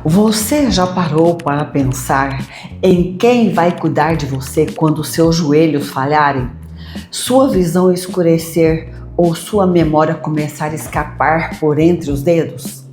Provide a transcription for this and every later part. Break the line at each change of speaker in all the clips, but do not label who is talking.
Você já parou para pensar em quem vai cuidar de você quando seus joelhos falharem? Sua visão escurecer ou sua memória começar a escapar por entre os dedos?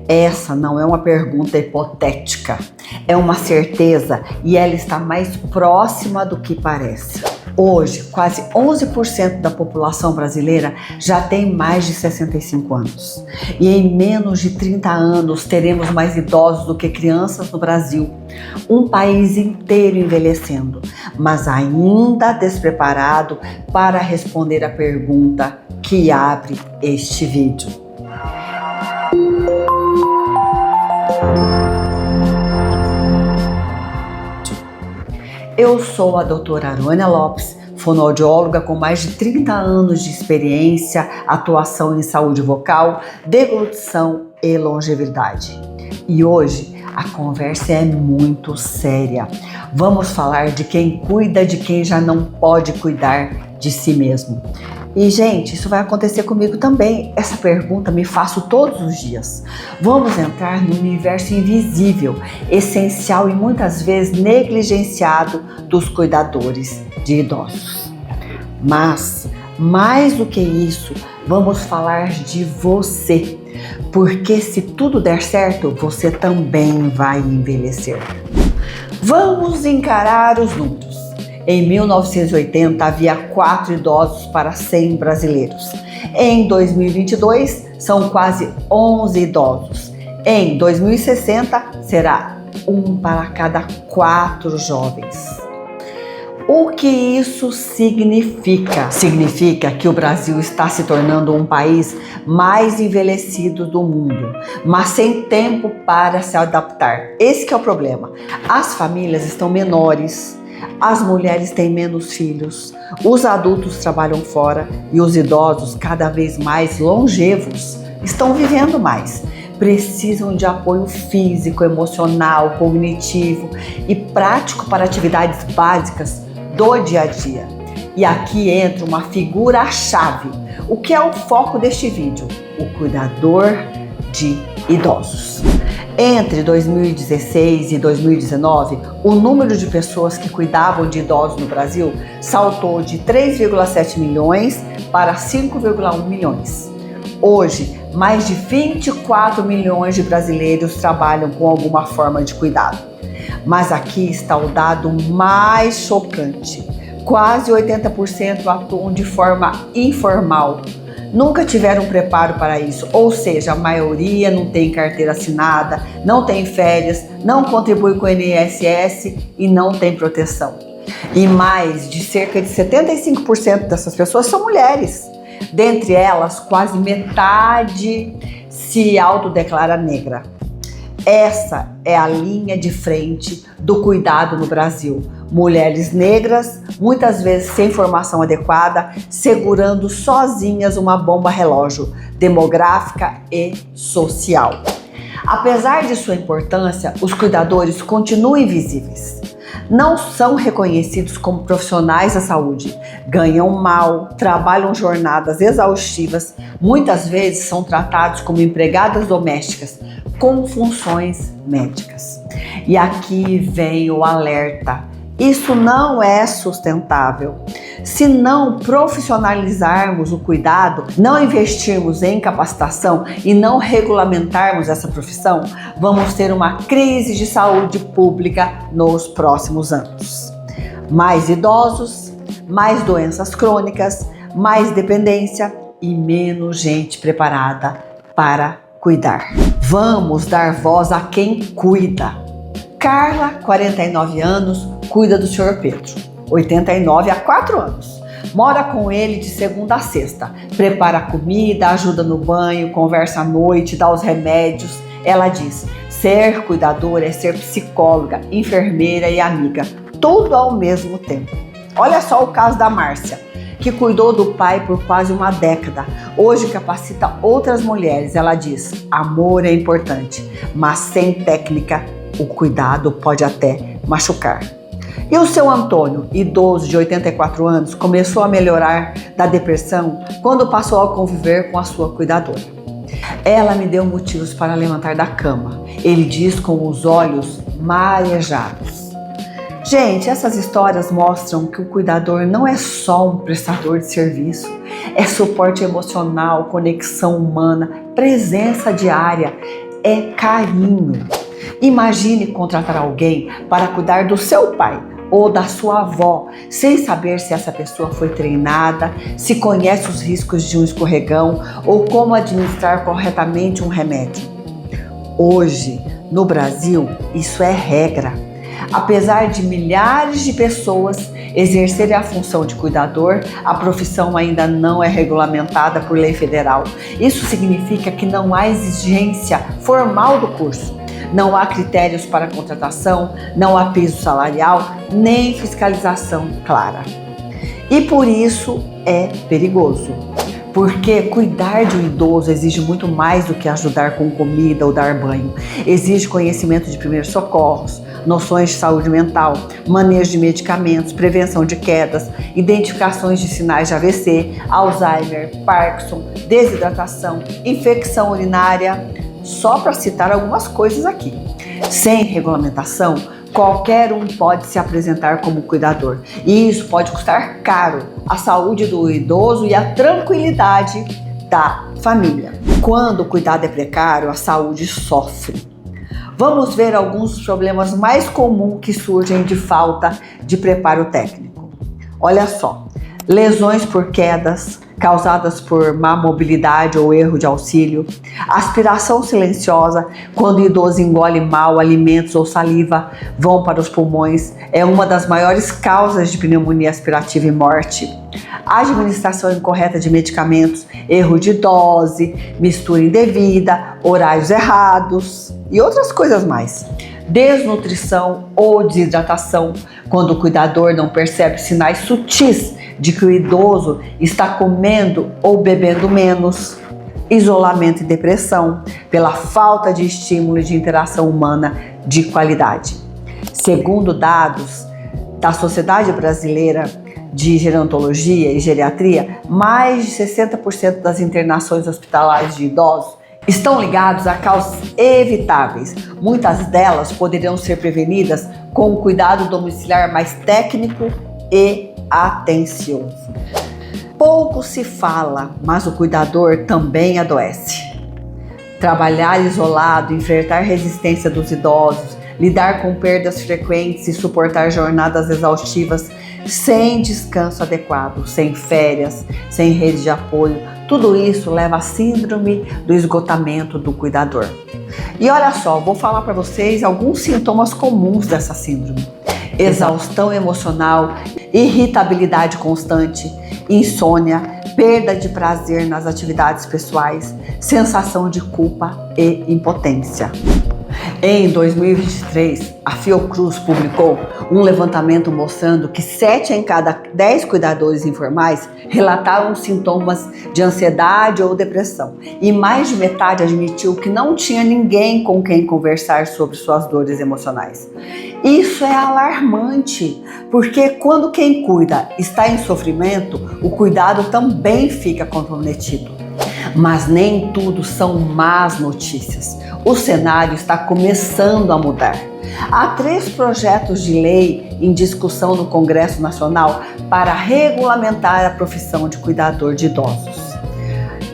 Essa não é uma pergunta hipotética, é uma certeza e ela está mais próxima do que parece. Hoje, quase 11% da população brasileira já tem mais de 65 anos. E em menos de 30 anos teremos mais idosos do que crianças no Brasil. Um país inteiro envelhecendo, mas ainda despreparado para responder a pergunta que abre este vídeo. Eu sou a doutora Arônia Lopes, fonoaudióloga com mais de 30 anos de experiência, atuação em saúde vocal, deglutição e longevidade. E hoje a conversa é muito séria. Vamos falar de quem cuida de quem já não pode cuidar de si mesmo. E, gente, isso vai acontecer comigo também. Essa pergunta me faço todos os dias. Vamos entrar no universo invisível, essencial e muitas vezes negligenciado dos cuidadores de idosos. Mas, mais do que isso, vamos falar de você. Porque se tudo der certo, você também vai envelhecer. Vamos encarar os números. Em 1980, havia 4 idosos para 100 brasileiros. Em 2022, são quase 11 idosos. Em 2060, será 1 para cada 4 jovens. O que isso significa? Significa que o Brasil está se tornando um país mais envelhecido do mundo, mas sem tempo para se adaptar. Esse que é o problema. As famílias estão menores, as mulheres têm menos filhos, os adultos trabalham fora e os idosos, cada vez mais longevos, estão vivendo mais. Precisam de apoio físico, emocional, cognitivo e prático para atividades básicas do dia a dia. E aqui entra uma figura-chave. O que é o foco deste vídeo? O cuidador de idosos. Entre 2016 e 2019, o número de pessoas que cuidavam de idosos no Brasil saltou de 3,7 milhões para 5,1 milhões. Hoje, mais de 24 milhões de brasileiros trabalham com alguma forma de cuidado. Mas aqui está o dado mais chocante. Quase 80% atuam de forma informal. Nunca tiveram preparo para isso, ou seja, a maioria não tem carteira assinada, não tem férias, não contribui com o INSS e não tem proteção. E mais de cerca de 75% dessas pessoas são mulheres. Dentre elas, quase metade se autodeclara negra. Essa é a linha de frente do cuidado no Brasil. Mulheres negras, muitas vezes sem formação adequada, segurando sozinhas uma bomba relógio demográfica e social. Apesar de sua importância, os cuidadores continuam invisíveis. Não são reconhecidos como profissionais da saúde, ganham mal, trabalham jornadas exaustivas, muitas vezes são tratados como empregadas domésticas com funções médicas. E aqui vem o alerta. Isso não é sustentável. Se não profissionalizarmos o cuidado, não investirmos em capacitação e não regulamentarmos essa profissão, vamos ter uma crise de saúde pública nos próximos anos. Mais idosos, mais doenças crônicas, mais dependência e menos gente preparada para cuidar. Vamos dar voz a quem cuida. Carla, 49 anos, cuida do Sr. Pedro, 89 há 4 anos. Mora com ele de segunda a sexta. Prepara a comida, ajuda no banho, conversa à noite, dá os remédios. Ela diz, ser cuidadora é ser psicóloga, enfermeira e amiga, tudo ao mesmo tempo. Olha só o caso da Márcia, que cuidou do pai por quase uma década. Hoje capacita outras mulheres. Ela diz, amor é importante, mas sem técnica, o cuidado pode até machucar. E o seu Antônio, idoso de 84 anos, começou a melhorar da depressão quando passou a conviver com a sua cuidadora. Ela me deu motivos para levantar da cama. Ele diz com os olhos marejados. Gente, essas histórias mostram que o cuidador não é só um prestador de serviço, é suporte emocional, conexão humana, presença diária, é carinho. Imagine contratar alguém para cuidar do seu pai ou da sua avó, sem saber se essa pessoa foi treinada, se conhece os riscos de um escorregão ou como administrar corretamente um remédio. Hoje, no Brasil, isso é regra. Apesar de milhares de pessoas exercerem a função de cuidador, a profissão ainda não é regulamentada por lei federal. Isso significa que não há exigência formal do curso. Não há critérios para contratação, não há piso salarial, nem fiscalização clara. E por isso é perigoso. Porque cuidar de um idoso exige muito mais do que ajudar com comida ou dar banho. Exige conhecimento de primeiros socorros, noções de saúde mental, manejo de medicamentos, prevenção de quedas, identificações de sinais de AVC, Alzheimer, Parkinson, desidratação, infecção urinária, só para citar algumas coisas aqui. Sem regulamentação, qualquer um pode se apresentar como cuidador e isso pode custar caro à saúde do idoso e à tranquilidade da família. Quando o cuidado é precário, a saúde sofre. Vamos ver alguns dos problemas mais comuns que surgem de falta de preparo técnico. Olha só, lesões por quedas causadas por má mobilidade ou erro de auxílio, aspiração silenciosa, quando o idoso engole mal alimentos ou saliva vão para os pulmões, é uma das maiores causas de pneumonia aspirativa e morte. Administração incorreta de medicamentos, erro de dose, mistura indevida, horários errados e outras coisas mais. Desnutrição ou desidratação, quando o cuidador não percebe sinais sutis de que o idoso está comendo ou bebendo menos. Isolamento e depressão, pela falta de estímulo e de interação humana de qualidade. Segundo dados da Sociedade Brasileira de Gerontologia e Geriatria, mais de 60% das internações hospitalares de idosos estão ligados a causas evitáveis. Muitas delas poderiam ser prevenidas com um cuidado domiciliar mais técnico e atencioso. Pouco se fala, mas o cuidador também adoece. Trabalhar isolado, enfrentar resistência dos idosos, lidar com perdas frequentes e suportar jornadas exaustivas sem descanso adequado, sem férias, sem rede de apoio, tudo isso leva à síndrome do esgotamento do cuidador. E olha só, vou falar para vocês alguns sintomas comuns dessa síndrome. Exaustão emocional, irritabilidade constante, insônia, perda de prazer nas atividades pessoais, sensação de culpa e impotência. Em 2023, a Fiocruz publicou um levantamento mostrando que 7 em cada 10 cuidadores informais relataram sintomas de ansiedade ou depressão e mais de metade admitiu que não tinha ninguém com quem conversar sobre suas dores emocionais. Isso é alarmante, porque quando quem cuida está em sofrimento, o cuidado também fica comprometido. Mas nem tudo são más notícias. O cenário está começando a mudar. Há 3 projetos de lei em discussão no Congresso Nacional para regulamentar a profissão de cuidador de idosos.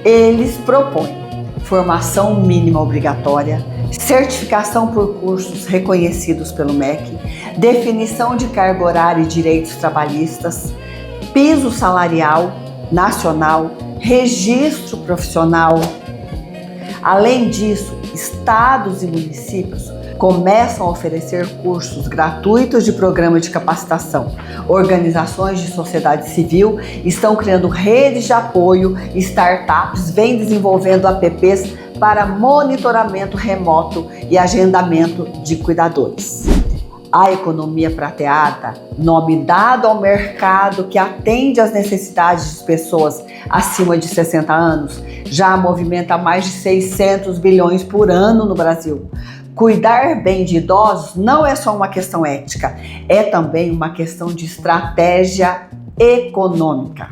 Eles propõem formação mínima obrigatória, certificação por cursos reconhecidos pelo MEC, definição de carga horária e direitos trabalhistas, piso salarial nacional, registro profissional. Além disso, estados e municípios começam a oferecer cursos gratuitos de programa de capacitação. Organizações de sociedade civil estão criando redes de apoio, startups vêm desenvolvendo apps para monitoramento remoto e agendamento de cuidadores. A economia prateada, nome dado ao mercado que atende às necessidades de pessoas acima de 60 anos, já movimenta mais de 600 bilhões por ano no Brasil. Cuidar bem de idosos não é só uma questão ética, é também uma questão de estratégia econômica.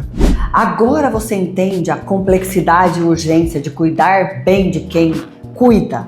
Agora você entende a complexidade e urgência de cuidar bem de quem cuida.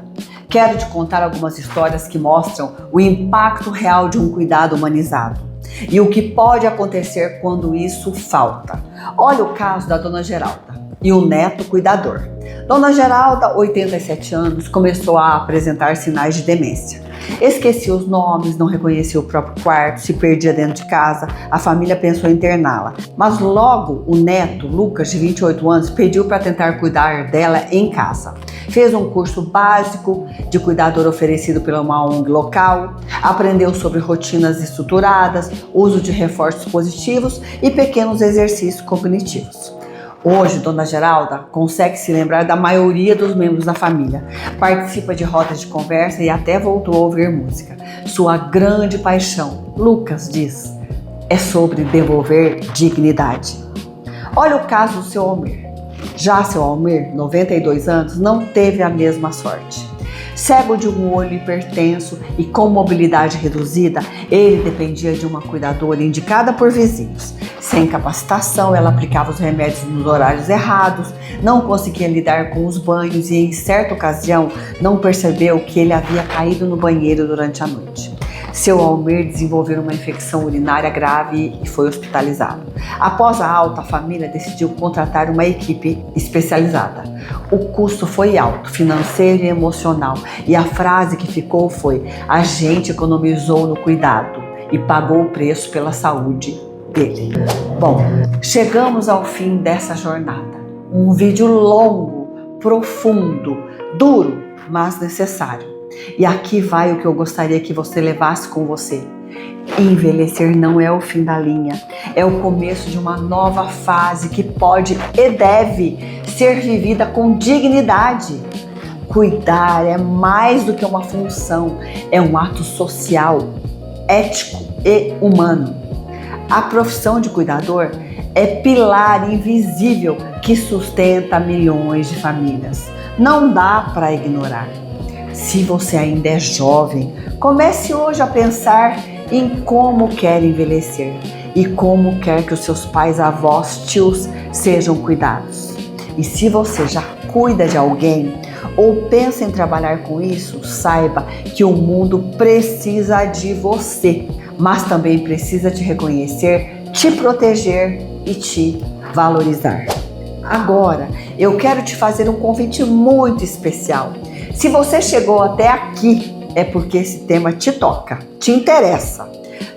Quero te contar algumas histórias que mostram o impacto real de um cuidado humanizado e o que pode acontecer quando isso falta. Olha o caso da Dona Geralda e o neto cuidador. Dona Geralda, 87 anos, começou a apresentar sinais de demência. Esquecia os nomes, não reconhecia o próprio quarto, se perdia dentro de casa. A família pensou em interná-la. Mas logo o neto, Lucas, de 28 anos, pediu para tentar cuidar dela em casa. Fez um curso básico de cuidador oferecido pela uma ONG local, aprendeu sobre rotinas estruturadas, uso de reforços positivos e pequenos exercícios cognitivos. Hoje, Dona Geralda consegue se lembrar da maioria dos membros da família, participa de rodas de conversa e até voltou a ouvir música. Sua grande paixão, Lucas diz, é sobre devolver dignidade. Olha o caso do seu Almir. Já seu Almir, 92 anos, não teve a mesma sorte. Cego de um olho hipertenso e com mobilidade reduzida, ele dependia de uma cuidadora indicada por vizinhos. Sem capacitação, ela aplicava os remédios nos horários errados, não conseguia lidar com os banhos e, em certa ocasião, não percebeu que ele havia caído no banheiro durante a noite. Seu Almir desenvolveu uma infecção urinária grave e foi hospitalizado. Após a alta, a família decidiu contratar uma equipe especializada. O custo foi alto, financeiro e emocional, e a frase que ficou foi: a gente economizou no cuidado e pagou o preço pela saúde dele. Bom, chegamos ao fim dessa jornada. Um vídeo longo, profundo, duro, mas necessário. E aqui vai o que eu gostaria que você levasse com você. Envelhecer não é o fim da linha, é o começo de uma nova fase que pode e deve ser vivida com dignidade. Cuidar é mais do que uma função, é um ato social, ético e humano. A profissão de cuidador é pilar invisível que sustenta milhões de famílias. Não dá para ignorar. Se você ainda é jovem, comece hoje a pensar em como quer envelhecer e como quer que os seus pais, avós, tios sejam cuidados. E se você já cuida de alguém ou pensa em trabalhar com isso, saiba que o mundo precisa de você, mas também precisa te reconhecer, te proteger e te valorizar. Agora, eu quero te fazer um convite muito especial. Se você chegou até aqui, é porque esse tema te toca, te interessa.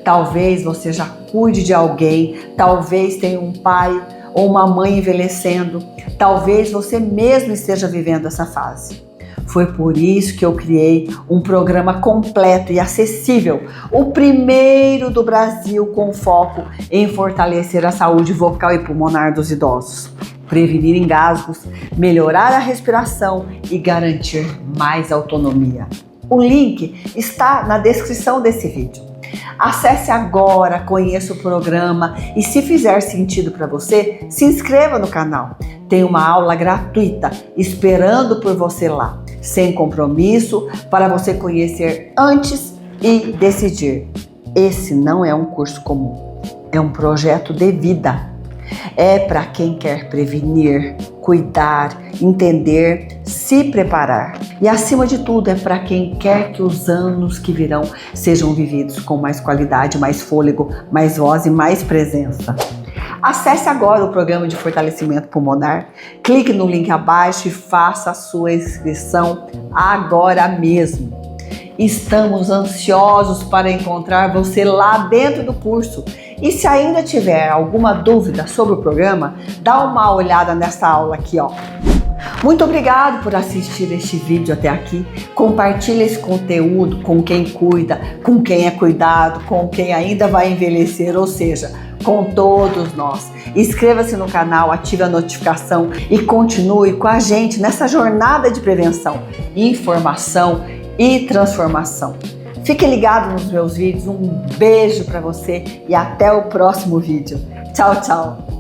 Talvez você já cuide de alguém, talvez tenha um pai ou uma mãe envelhecendo, talvez você mesmo esteja vivendo essa fase. Foi por isso que eu criei um programa completo e acessível, o primeiro do Brasil com foco em fortalecer a saúde vocal e pulmonar dos idosos, prevenir engasgos, melhorar a respiração e garantir mais autonomia. O link está na descrição desse vídeo. Acesse agora, conheça o programa e, se fizer sentido para você, se inscreva no canal. Tem uma aula gratuita esperando por você lá, sem compromisso, para você conhecer antes e decidir. Esse não é um curso comum, é um projeto de vida. É para quem quer prevenir, cuidar, entender, se preparar. E acima de tudo é para quem quer que os anos que virão sejam vividos com mais qualidade, mais fôlego, mais voz e mais presença. Acesse agora o programa de fortalecimento pulmonar, clique no link abaixo e faça a sua inscrição agora mesmo. Estamos ansiosos para encontrar você lá dentro do curso. E se ainda tiver alguma dúvida sobre o programa, dá uma olhada nessa aula aqui, ó. Muito obrigado por assistir este vídeo até aqui. Compartilhe esse conteúdo com quem cuida, com quem é cuidado, com quem ainda vai envelhecer, ou seja, com todos nós. Inscreva-se no canal, ative a notificação e continue com a gente nessa jornada de prevenção, informação e transformação. Fique ligado nos meus vídeos, um beijo para você e até o próximo vídeo. Tchau, tchau!